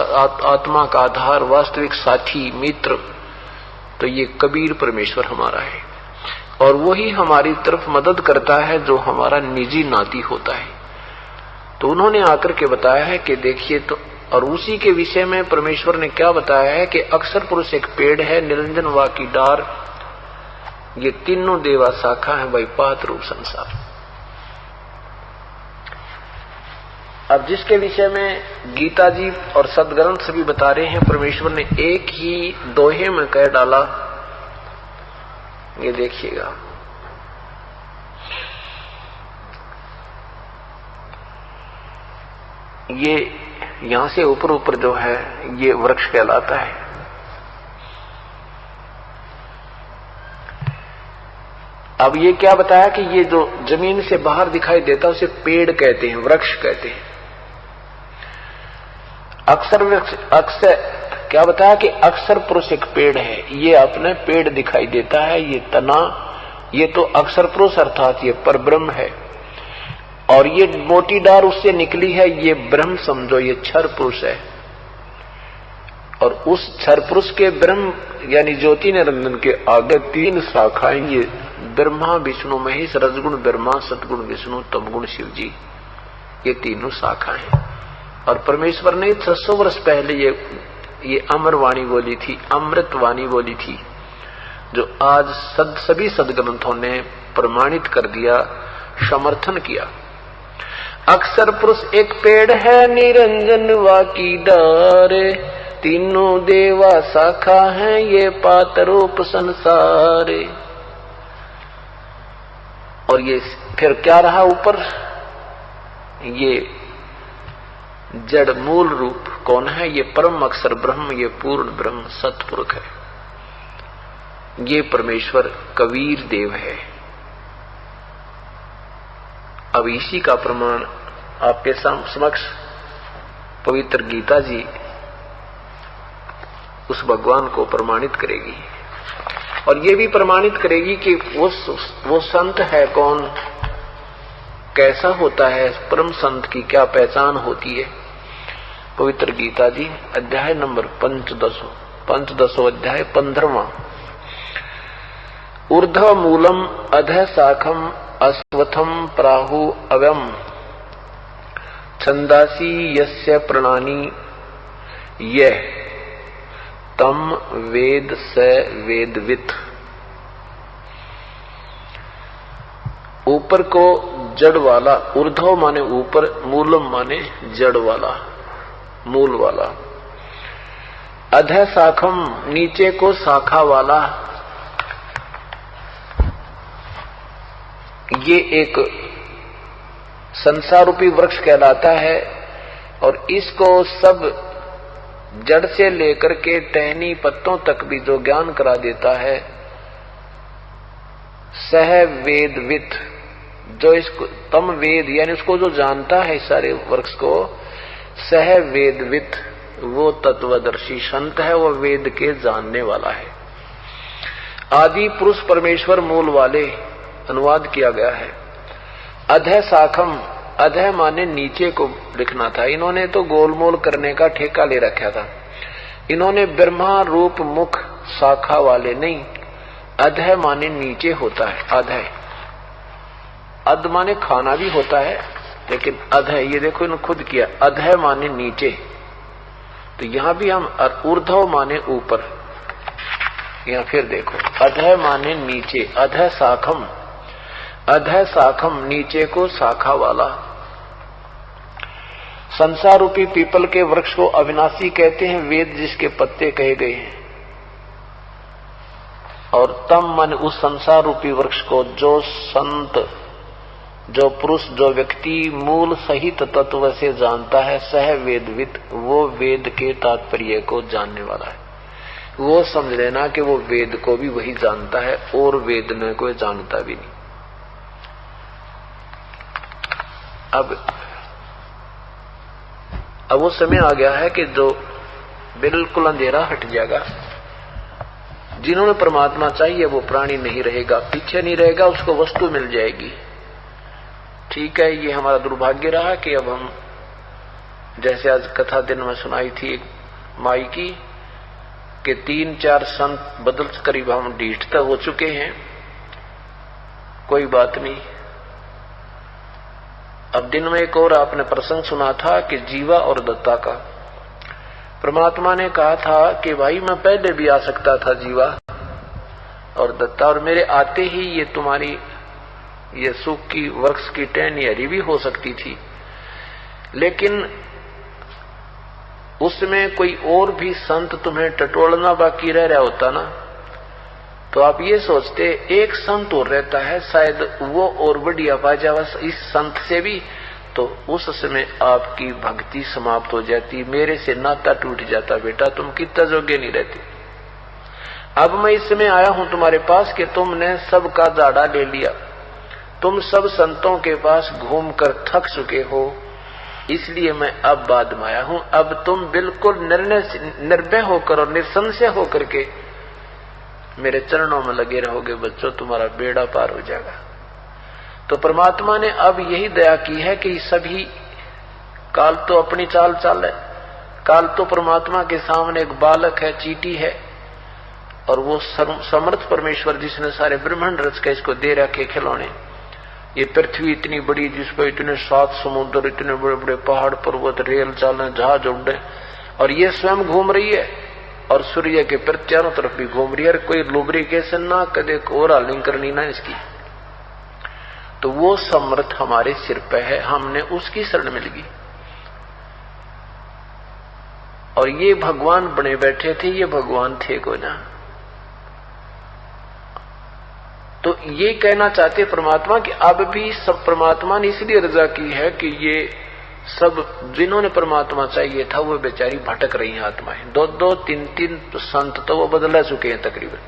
आत्मा का आधार, वास्तविक साथी, मित्र, तो ये कबीर परमेश्वर हमारा है। और वही हमारी तरफ मदद करता है जो हमारा निजी नाती होता है। तो उन्होंने आकर के बताया है कि देखिए, तो और उसी के विषय में परमेश्वर ने क्या बताया है कि अक्षर पुरुष एक पेड़ है, निरंजन वा की डार, ये तीनों देवा शाखा है, वैपात रूप संसार। अब जिसके विषय में गीता जी और सदग्रंथ सभी बता रहे हैं, परमेश्वर ने एक ही दोहे में कह डाला। ये देखिएगा, ये यहां से ऊपर ऊपर जो है ये वृक्ष कहलाता है। अब ये क्या बताया कि ये जो जमीन से बाहर दिखाई देता है उसे पेड़ कहते हैं, वृक्ष कहते हैं। अक्षर वृक्ष, अक्षर क्या बताया कि अक्षर पुरुष एक पेड़ है, ये अपने पेड़ दिखाई देता है, ये तना, ये तो अक्षर पुरुष अर्थात ये परब्रह्म है। और ये मोटी डार उससे निकली है, ये ब्रह्म समझो, ये क्षर पुरुष है। और उस क्षर पुरुष के ब्रह्म यानी ज्योति निरंजन के आगे तीन शाखाएं, ये ब्रह्मा विष्णु महेश, रजगुण ब्रह्मा, सतगुण विष्णु, तमगुण शिव जी, ये तीनों शाखाएं हैं। और परमेश्वर ने 600 वर्ष पहले ये अमर वाणी बोली थी, अमृत वाणी बोली थी, जो आज सभी सदग्रंथों ने प्रमाणित कर दिया, समर्थन किया। अक्षर पुरुष एक पेड़ है, निरंजन वा की डार, तीनों देवा शाखा है, ये पात रूप संसार। और ये फिर क्या रहा ऊपर, ये जड़ मूल रूप कौन है, ये परम अक्षर ब्रह्म, ये पूर्ण ब्रह्म सतपुरुष है, ये परमेश्वर कबीर देव है। अब इसी का प्रमाण आपके समक्ष पवित्र गीता जी उस भगवान को प्रमाणित करेगी। और ये भी प्रमाणित करेगी कि वो संत है कौन, कैसा होता है, परम संत की क्या पहचान होती है। पवित्र गीता जी अध्याय नंबर 15 अध्याय 15वां। ऊर्ध्व मूलम अधः शाखम अश्वत्थम प्राहु अव्यम, छंदासी यस्य प्रणानी यह तम वेद स वेदवित्। ऊपर को जड़ वाला, ऊर्ध्व माने ऊपर, मूलम माने जड़ वाला, मूल वाला, अधः शाखम नीचे को शाखा वाला, ये एक संसार रूपी वृक्ष कहलाता है। और इसको सब जड़ से लेकर के टहनी पत्तों तक भी जो ज्ञान करा देता है, सह वेदवित्, जो इसको तम वेद यानी उसको जो जानता है सारे वृक्ष को, सह वेदवित्, वो तत्वदर्शी संत है, वो वेद के जानने वाला है। आदि पुरुष परमेश्वर मूल वाले अनुवाद किया गया है। अधः शाखम, अधः माने नीचे को लिखना था, इन्होंने तो गोलमोल करने का ठेका ले रखा था। इन्होंने ब्रह्मा रूप मुख शाखा वाले नहीं, अधः माने नीचे होता है। अधः, अध माने खाना भी होता है, लेकिन अधः, ये देखो इन्होंने खुद किया, अधः माने नीचे। तो यहां भी हम ऊर्ध्व माने ऊपर, यहां फिर देखो अधः माने नीचे, अधः शाखम, अधः शाखम नीचे को शाखा वाला। संसार रूपी पीपल के वृक्ष को अविनाशी कहते हैं, वेद जिसके पत्ते कहे गए हैं। और तम मन उस संसार रूपी वृक्ष को जो संत, जो पुरुष, जो व्यक्ति मूल सहित तत्व से जानता है, सह वेदवित्, वो वेद के तात्पर्य को जानने वाला है। वो समझ लेना कि वो वेद को भी वही जानता है और वेद ने कोई जानता भी नहीं। अब वो समय आ गया है कि जो बिल्कुल अंधेरा हट जाएगा। जिन्होंने परमात्मा चाहिए वो प्राणी नहीं रहेगा, पीछे नहीं रहेगा, उसको वस्तु मिल जाएगी। ठीक है, ये हमारा दुर्भाग्य रहा कि अब हम जैसे आज कथा दिन में सुनाई थी एक माई की कि 3-4 संत बदल करीब हम 1.5 तक हो चुके हैं। कोई बात नहीं। अब दिन में एक और आपने प्रसंग सुना था कि जीवा और दत्ता का। परमात्मा ने कहा था कि भाई मैं पहले भी आ सकता था जीवा और दत्ता, और मेरे आते ही ये तुम्हारी ये सुख की वृक्ष की टहनी हरी भी हो सकती थी, लेकिन उसमें कोई और भी संत तुम्हें टटोलना बाकी रह रहा होता ना, तो आप ये सोचते एक संत और रहता है, शायद वो और बढ़िया पा जावा इस संत से भी, तो उस समय आपकी भक्ति समाप्त हो जाती, मेरे से नाता टूट जाता। बेटा तुम कितना जोग्य नहीं रहते। अब मैं इस समय आया हूं तुम्हारे पास कि तुमने सबका जाड़ा ले लिया, तुम सब संतों के पास घूमकर थक चुके हो, इसलिए मैं अब बाद में आया हूं। अब तुम बिल्कुल निर्भय होकर और निसंशय होकर के मेरे चरणों में लगे रहोगे बच्चों, तुम्हारा बेड़ा पार हो जाएगा। तो परमात्मा ने अब यही दया की है कि सभी काल तो अपनी चाल चाल है, काल तो परमात्मा के सामने एक बालक है, चींटी है, और वो समर्थ परमेश्वर जिसने सारे ब्रह्मांड रच के इसको दे रखे खिलौने। ये पृथ्वी इतनी बड़ी जिस पर इतने 7 समुद्र, इतने बड़े बड़े पहाड़ पर्वत, रेल चालें, जहाज उड़े, और ये स्वयं घूम रही है और सूर्य के चारों तरफ भी घूम रही है। कोई लुब्रिकेशन ना कदे ओवरऑलिंग करनी ना इसकी। तो वो समर्थ हमारे सिर पे है, हमने उसकी शरण मिल गई। और ये भगवान बने बैठे थे, ये भगवान थे को ना। तो ये कहना चाहते परमात्मा कि अब भी सब परमात्मा ने इसलिए रजा की है कि ये सब जिन्होंने परमात्मा चाहिए था वो बेचारी भटक रही हैं आत्माएं। 2-2, 3-3 संत तो वो बदला चुके हैं तकरीबन,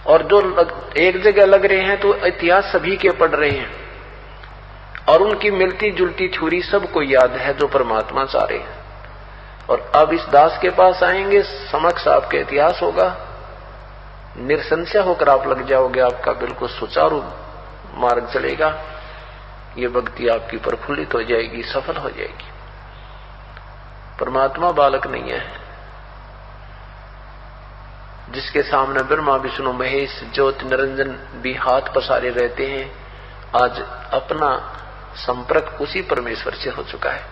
और जो एक जगह लग रहे हैं तो इतिहास सभी के पढ़ रहे हैं, और उनकी मिलती जुलती थ्योरी सबको याद है जो परमात्मा चाह रहे हैं। और अब इस दास के पास आएंगे, समक्ष आपके इतिहास होगा, निसंशय होकर आप लग जाओगे, आपका बिल्कुल सुचारू मार्ग चलेगा, ये भक्ति आपकी प्रफुल्लित हो जाएगी, सफल हो जाएगी। परमात्मा बालक नहीं है जिसके सामने ब्रह्मा विष्णु महेश ज्योति निरंजन भी हाथ पसारे रहते हैं। आज अपना संपर्क उसी परमेश्वर से हो चुका है।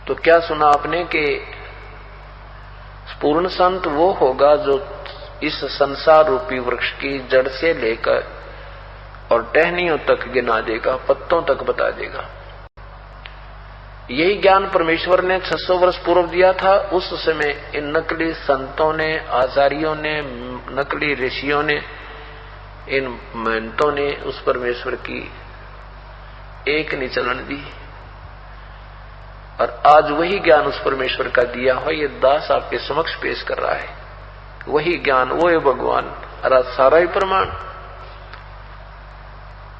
तो क्या सुना आपने कि पूर्ण संत वो होगा जो इस संसार रूपी वृक्ष की जड़ से लेकर और टहनियों तक गिना देगा, पत्तों तक बता देगा। यही ज्ञान परमेश्वर ने 600 वर्ष पूर्व दिया था। उस समय इन नकली संतों ने, आचार्यों ने, नकली ऋषियों ने, इन महंतों ने उस परमेश्वर की एक नहीं चलन दी, और आज वही ज्ञान उस परमेश्वर का दिया हो ये दास आपके समक्ष पेश कर रहा है। वही ज्ञान, वो है भगवान, और सारा ही प्रमाण।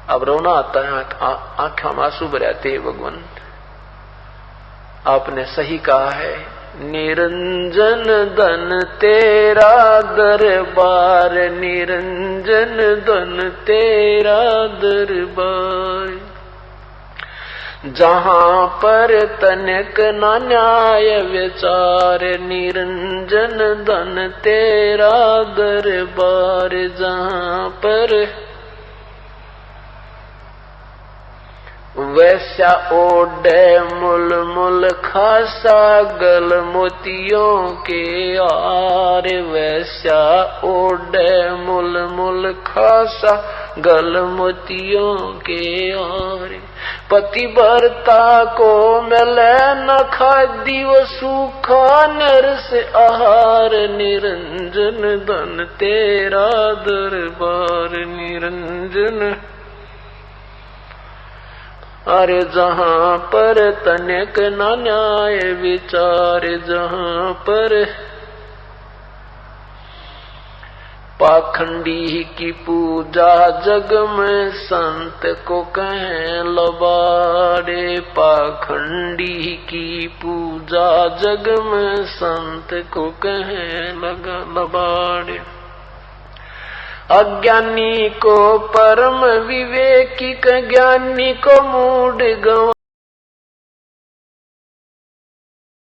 अब रोना आता है, आंखों में आंसू भर आते हैं। भगवान आपने सही कहा है, निरंजन धन तेरा दरबार, निरंजन धन तेरा दरबार, जहां पर तनिक न न्याय विचार, निरंजन धन तेरा दरबार, जहां पर वैसा ओढ़े मुल मुल खासा गल मोतियों के आर, वैसा ओढ़े मुल मुल खासा गल मोतियों के आर, पतिव्रता को मिले न खादी वो सूखा नरस आहार, निरंजन धन तेरा दरबार, निरंजन। अरे जहां पर तनिक न न्याय विचार, जहां पर पाखंडी की पूजा जग में संत को कहें लबाड़े, पाखंडी की पूजा जग में संत को कहें लबाड़े। अज्ञानी को परम विवेकी, ज्ञानी को मूड गवा।